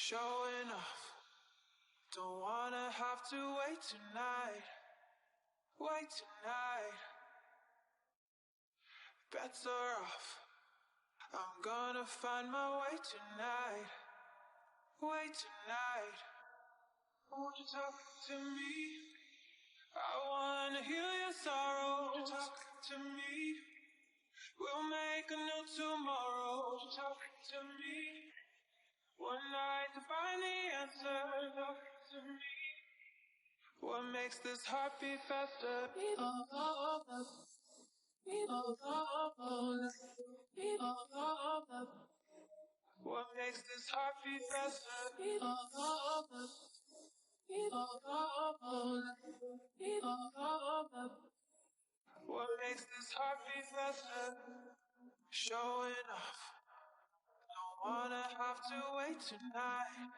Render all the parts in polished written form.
Showing off, don't wanna have to wait tonight. Bets are off, I'm gonna find my way tonight. Won't you talk to me? I wanna heal your sorrows. Won't you talk to me? We'll make a new tomorrow. Won't you talk to me? One night to find the answer. Talk to me. What makes this heart beat faster? What makes this heart beat faster? What makes this heart beat faster? Showing off, don't wanna have to wait tonight.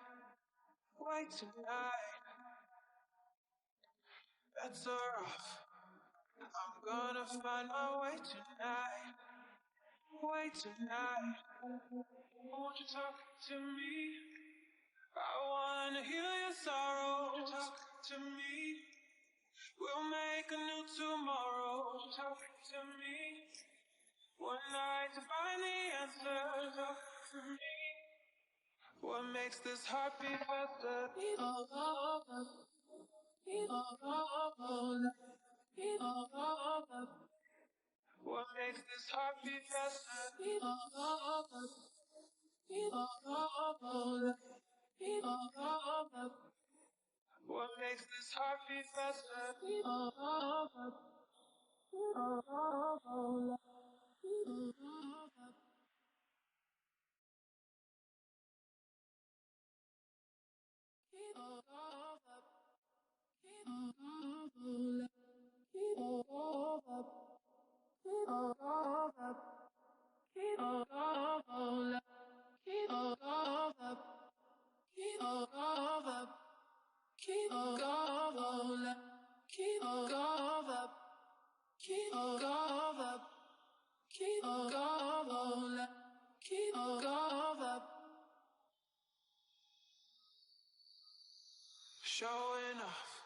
Bets are off, I'm gonna find my way tonight. Won't you talk to me? I wanna heal your sorrow. Won't you talk to me? We'll make a new tomorrow. Won't you talk to me? One night to find the answer. Talk to me. What makes this heart beat faster? What makes this heart beat faster? What makes this heart beat faster? Showing off,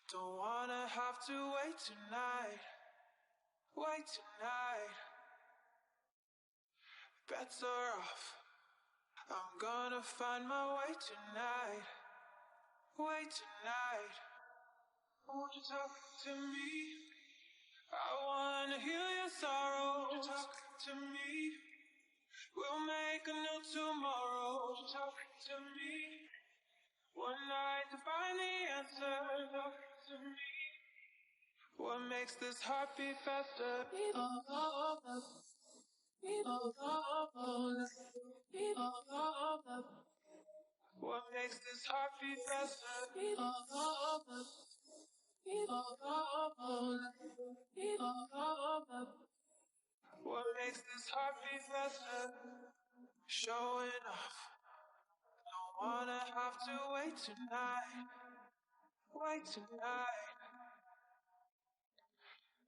don't wanna have to wait tonight. Bets are off, I'm gonna find my way tonight. Won't you talk to me? I wanna heal your sorrow. Won't you talk to me? We'll make a new tomorrow. Won't you talk to me? One night to find the answer. Talk to me. What makes this heart beat faster? What makes this heart beat faster? What makes this heart beat faster? Showing off, don't wanna have to wait tonight.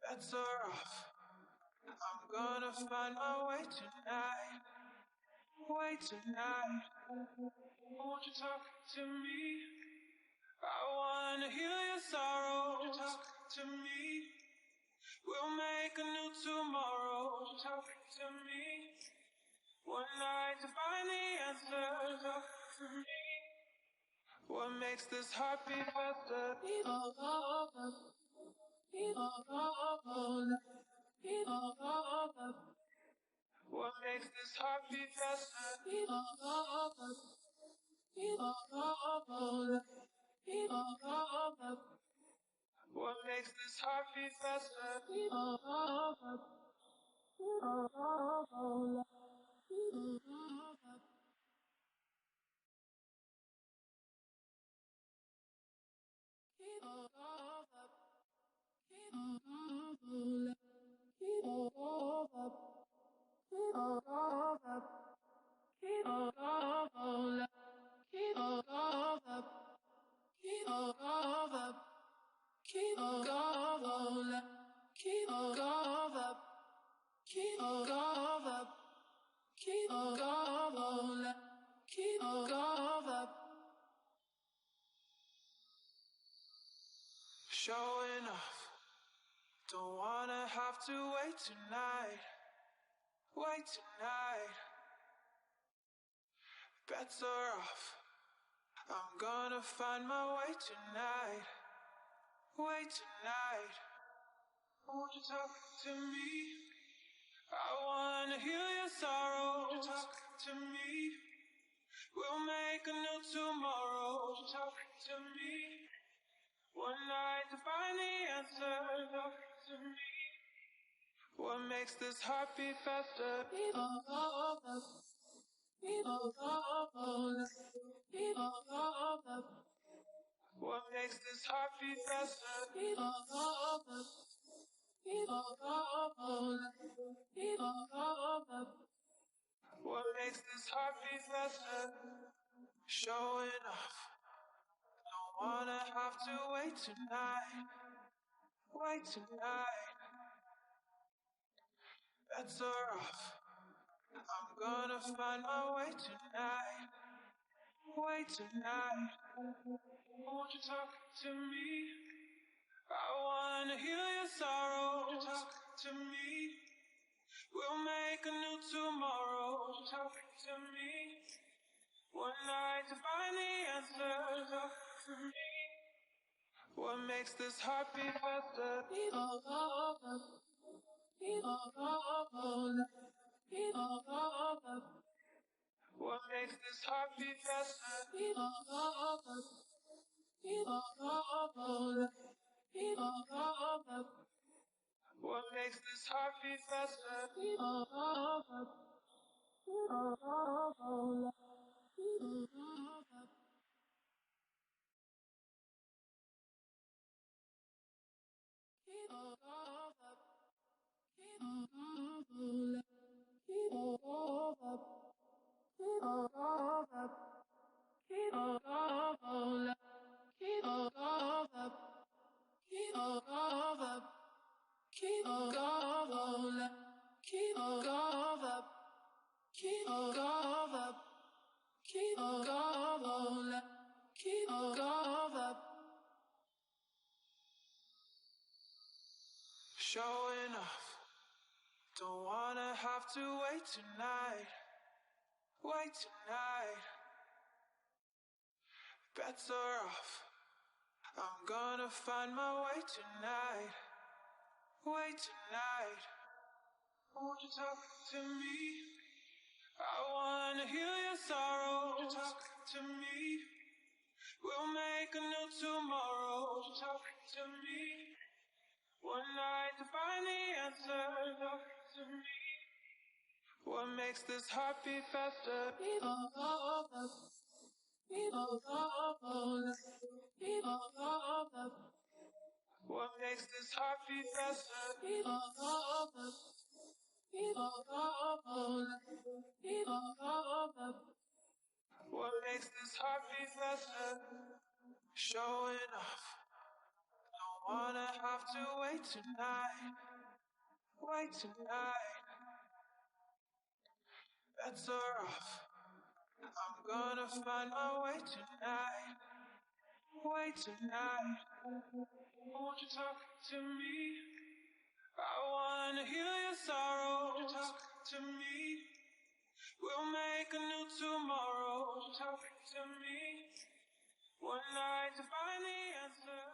Bets are off, I'm gonna find my way tonight. Won't you talk to me? I wanna heal your sorrow. Won't you talk to me? We'll make a new tomorrow. Won't you talk to me? One night to find the answer. Talk to me. What makes this heart beat faster? What makes this heart beat faster? What makes this heart beat faster? Showing off, don't wanna have to wait tonight. Bets are off, I'm gonna find my way tonight. Won't you talk to me? I wanna heal your sorrow. Won't you talk to me? We'll make a new tomorrow. Won't you talk to me? One night to find the answer. Talk to me. What makes this heart beat faster? What makes this heart beat faster? What makes this heart beat faster? Showing off, don't wanna have to wait tonight. Bets are off, I'm gonna find my way tonight. Won't you talk to me? I wanna heal your sorrow. Won't you talk to me? We'll make a new tomorrow. Won't you talk to me? One night to find the answer. Talk to me. What makes this heart beat faster? What makes this heart beat faster? What makes this heart beat faster? Showing off, don't wanna have to wait tonight. Bets are off, I'm gonna find my way tonight. Won't you talk to me? I wanna heal your sorrow. Won't you talk to me? We'll make a new tomorrow. Won't you talk to me? One night to find the answer. Talk to me. What makes this heart beat faster? What makes this heart beat faster? What makes this heart beat faster? Showing off, don't wanna have to wait tonight. Bets are off, I'm gonna find my way tonight. Won't you talk to me? I wanna heal your sorrow. Won't you talk to me? We'll make a new tomorrow. Won't you talk to me? One night to find the answer.